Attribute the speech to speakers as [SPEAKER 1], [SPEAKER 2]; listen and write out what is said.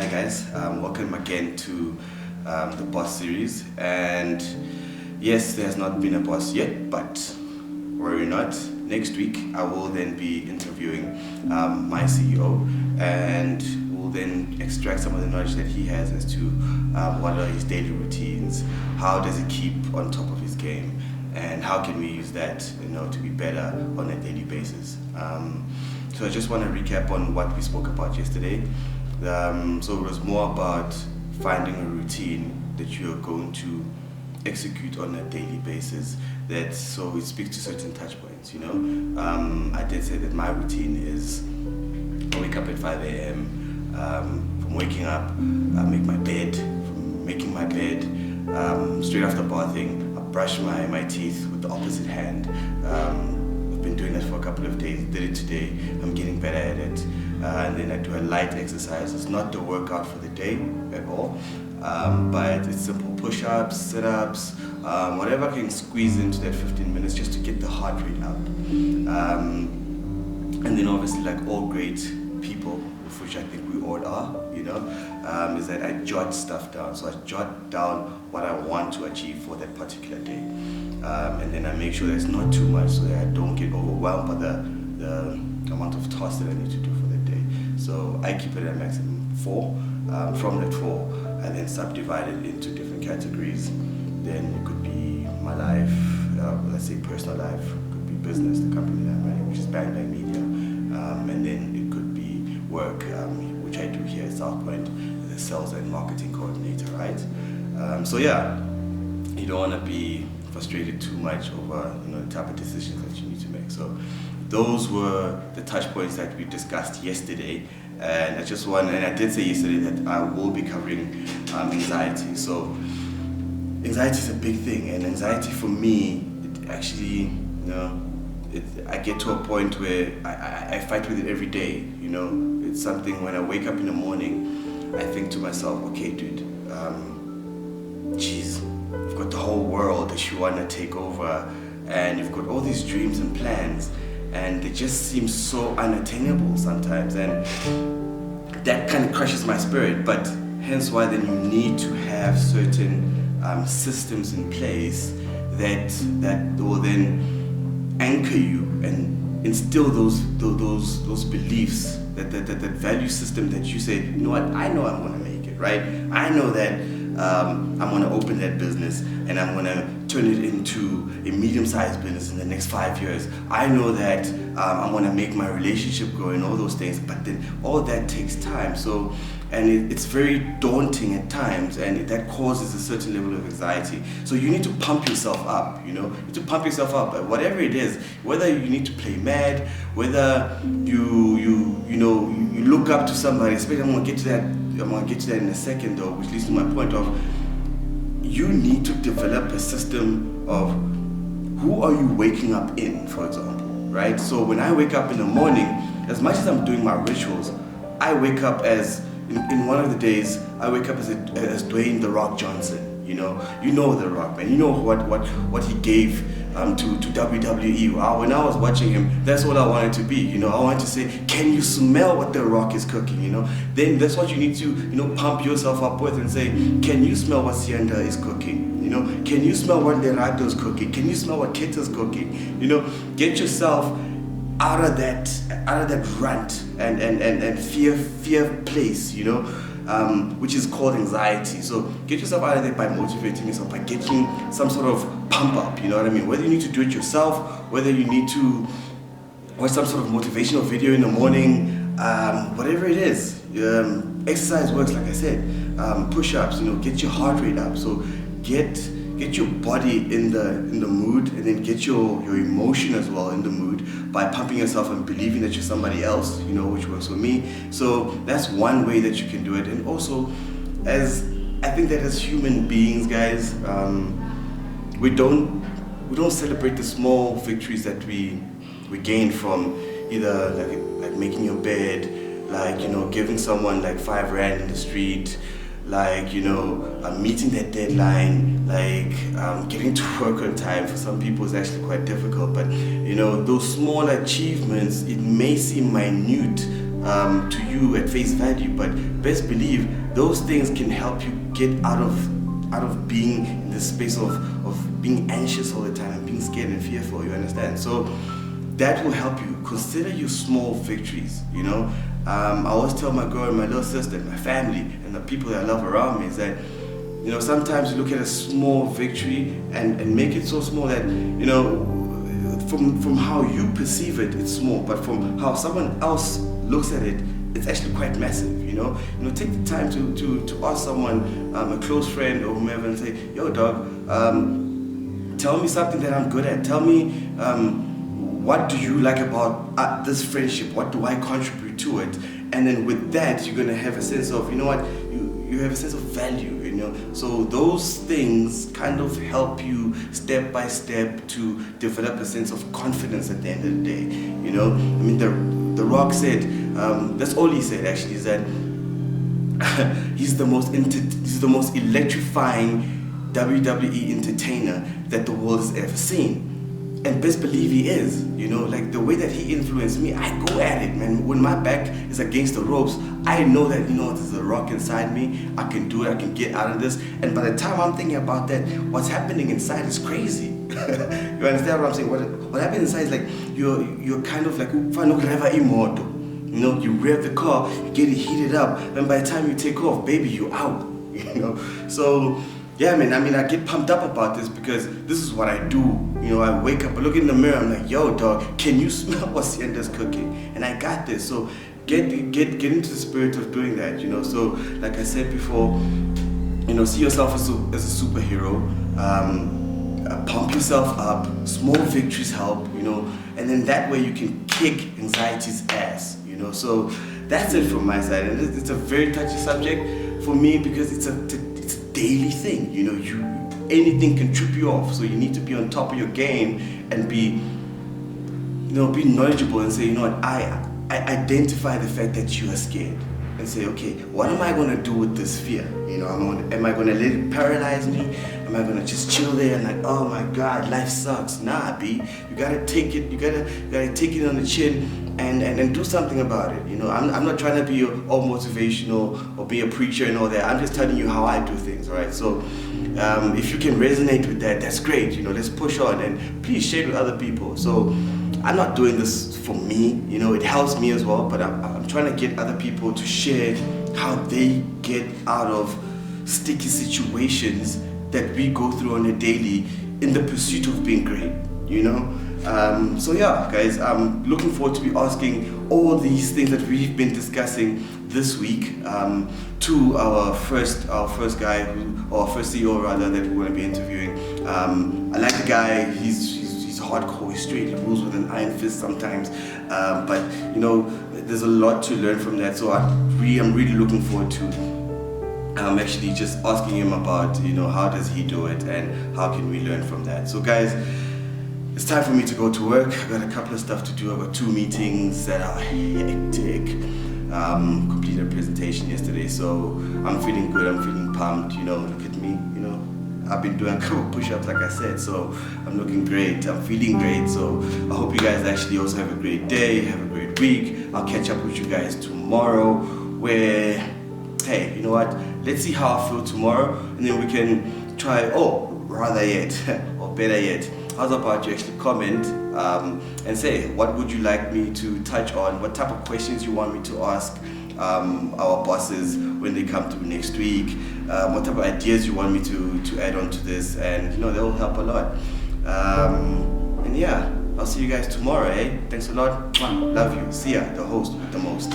[SPEAKER 1] Hi guys, welcome again to the boss series. And yes, there has not been a boss yet, but worry not. Next week I will then be interviewing my CEO, and we'll then extract some of the knowledge that he has as to what are his daily routines, how does he keep on top of his game, and how can we use that, to be better on a daily basis. So I just want to recap on what we spoke about yesterday. So it was more about finding a routine that you're going to execute on a daily basis. So it speaks to certain touch points. I did say that my routine is I wake up at 5 a.m. From waking up, I make my bed. From making my bed, straight after bathing, I brush my teeth with the opposite hand. I've been doing that for a couple of days. Did it today. I'm getting better at it. And then I do a light exercise. It's not the workout for the day at all, but it's simple push-ups, sit-ups, whatever I can squeeze into that 15 minutes just to get the heart rate up. And then obviously, like all great people, which I think we all are, is that I jot stuff down. So I jot down what I want to achieve for that particular day. And then I make sure that it's not too much so that I don't get overwhelmed by the amount of tasks that I need to do for the day. So I keep it at maximum 4. From that 4, I then subdivide it into different categories. Then it could be my life, let's say personal life, it could be business, the company that I'm running, which is Bang Bang Media. And then it could be work, which I do here at South Point, as a sales and marketing coordinator, right? So yeah, you don't want to be frustrated too much over the type of decisions that you need to make. So those were the touch points that we discussed yesterday, and I did say yesterday that I will be covering anxiety. So anxiety is a big thing, and anxiety for me, it actually, I get to a point where I fight with it every day. It's something when I wake up in the morning, I think to myself, okay, dude, geez, you've got the whole world that you want to take over, and you've got all these dreams and plans, and they just seem so unattainable sometimes, and that kind of crushes my spirit. But hence why then you need to have certain systems in place that will then anchor you and instill those beliefs, that value system that you say, you know what, I know I'm gonna make it, right? I know that I'm gonna open that business and I'm gonna turn it into a medium-sized business in the next 5 years. I know that I'm gonna make my relationship grow and all those things, but then all that takes time. So, and it's very daunting at times, and that causes a certain level of anxiety. So you need to pump yourself up, you need to pump yourself up, whatever it is, whether you need to play mad, whether you look up to somebody, especially I'm gonna get to that in a second though, which leads to my point of, you need to develop a system of who are you waking up in, for example, right? So when I wake up in the morning, as much as I'm doing my rituals, I wake up as, in one of the days, I wake up as Dwayne "The Rock" Johnson. You know The Rock, man. You know what he gave to WWE. When I was watching him, that's what I wanted to be. I wanted to say, can you smell what The Rock is cooking? Then that's what you need to pump yourself up with and say, can you smell what Sienda is cooking? Can you smell what Lerato is cooking? Can you smell what Keta's cooking? Get yourself out of that rant and fear place, which is called anxiety. So get yourself out of there by motivating yourself, by getting some sort of pump up, you know what I mean? Whether you need to do it yourself, whether you need to watch some sort of motivational video in the morning, whatever it is. Exercise works, like I said. Push-ups, get your heart rate up. So get your body in the mood, and then get your emotion as well in the mood by pumping yourself and believing that you're somebody else, which works for me. So that's one way that you can do it. And also, I think that as human beings, guys, we don't celebrate the small victories that we gain from either like making your bed, like giving someone like 5 rand in the street, like meeting that deadline, like getting to work on time. For some people it's actually quite difficult, but those small achievements, it may seem minute, to you at face value, but best believe those things can help you get out of being in this space of being anxious all the time and being scared and fearful, you understand? So that will help you. Consider your small victories, you know. I always tell my girl and my little sister and my family and the people that I love around me is that, you know, sometimes you look at a small victory and make it so small that, you know, from how you perceive it, it's small, but from how someone else looks at it, it's actually quite massive, you know. Take the time to ask someone, a close friend or whomever, and say, yo dog, tell me something that I'm good at. Tell me, what do you like about this friendship? What do I contribute to it? And then with that, you're gonna have a sense of, you know what, you have a sense of value, you know. So those things kind of help you step by step to develop a sense of confidence at the end of the day, you know. I mean, the Rock said, that's all he said actually, is that he's the most electrifying WWE entertainer that the world has ever seen. And best believe he is, you know, like the way that he influenced me, I go at it, man. When my back is against the ropes, I know that, you know, there's a rock inside me. I can do it, I can get out of this. And by the time I'm thinking about that, what's happening inside is crazy. You understand what I'm saying? What happens inside is like, you're kind of like, you know, you rev the car, you get it heated up, and by the time you take off, baby, you're out, you know? So, yeah, man, I mean, I get pumped up about this because this is what I do. You know, I wake up, I look in the mirror, I'm like, yo, dog, can you smell what Sienda's cooking? And I got this. So get into the spirit of doing that, you know. So, like I said before, you know, see yourself as a superhero. Pump yourself up. Small victories help, you know. And then that way you can kick anxiety's ass, you know. So that's it from my side. And it's a very touchy subject for me because it's a daily thing, you know. Anything can trip you off, so you need to be on top of your game and be knowledgeable and say, you know what, I identify the fact that you are scared and say, okay, what am I going to do with this fear? You know, am I going to let it paralyze me? Am I going to just chill there and like, oh my God, life sucks? Nah, B, you got to take it, you gotta take it on the chin and do something about it. You know, I'm not trying to be all motivational or be a preacher and all that. I'm just telling you how I do things, right? So if you can resonate with that, that's great. You know, let's push on and please share it with other people. So I'm not doing this for me, you know, it helps me as well, but I'm trying to get other people to share how they get out of sticky situations that we go through on a daily in the pursuit of being great, you know. So yeah, guys, I'm looking forward to be asking all these things that we've been discussing this week to our first guy, or our first CEO rather, that we're going to be interviewing. I like the guy. He's hardcore, he's straight, he rules with an iron fist sometimes, but you know, there's a lot to learn from that. So I'm really looking forward to actually just asking him about, you know, how does he do it and how can we learn from that. So guys, it's time for me to go to work. I've got a couple of stuff to do. I've got 2 meetings that are hectic. Completed a presentation yesterday, so I'm feeling good, I'm feeling pumped, you know, look at me, you know. I've been doing a couple push-ups, like I said, so I'm looking great, I'm feeling great. So I hope you guys actually also have a great day, have a great week. I'll catch up with you guys tomorrow where, hey, you know what, let's see how I feel tomorrow and then we can try, or rather yet, or better yet, how's about you actually comment and say, what would you like me to touch on, what type of questions you want me to ask our bosses when they come through next week, what type of ideas you want me to add on to this, and you know, they'll help a lot. And yeah, I'll see you guys tomorrow, eh? Thanks a lot. Love you. See ya, the host with the most.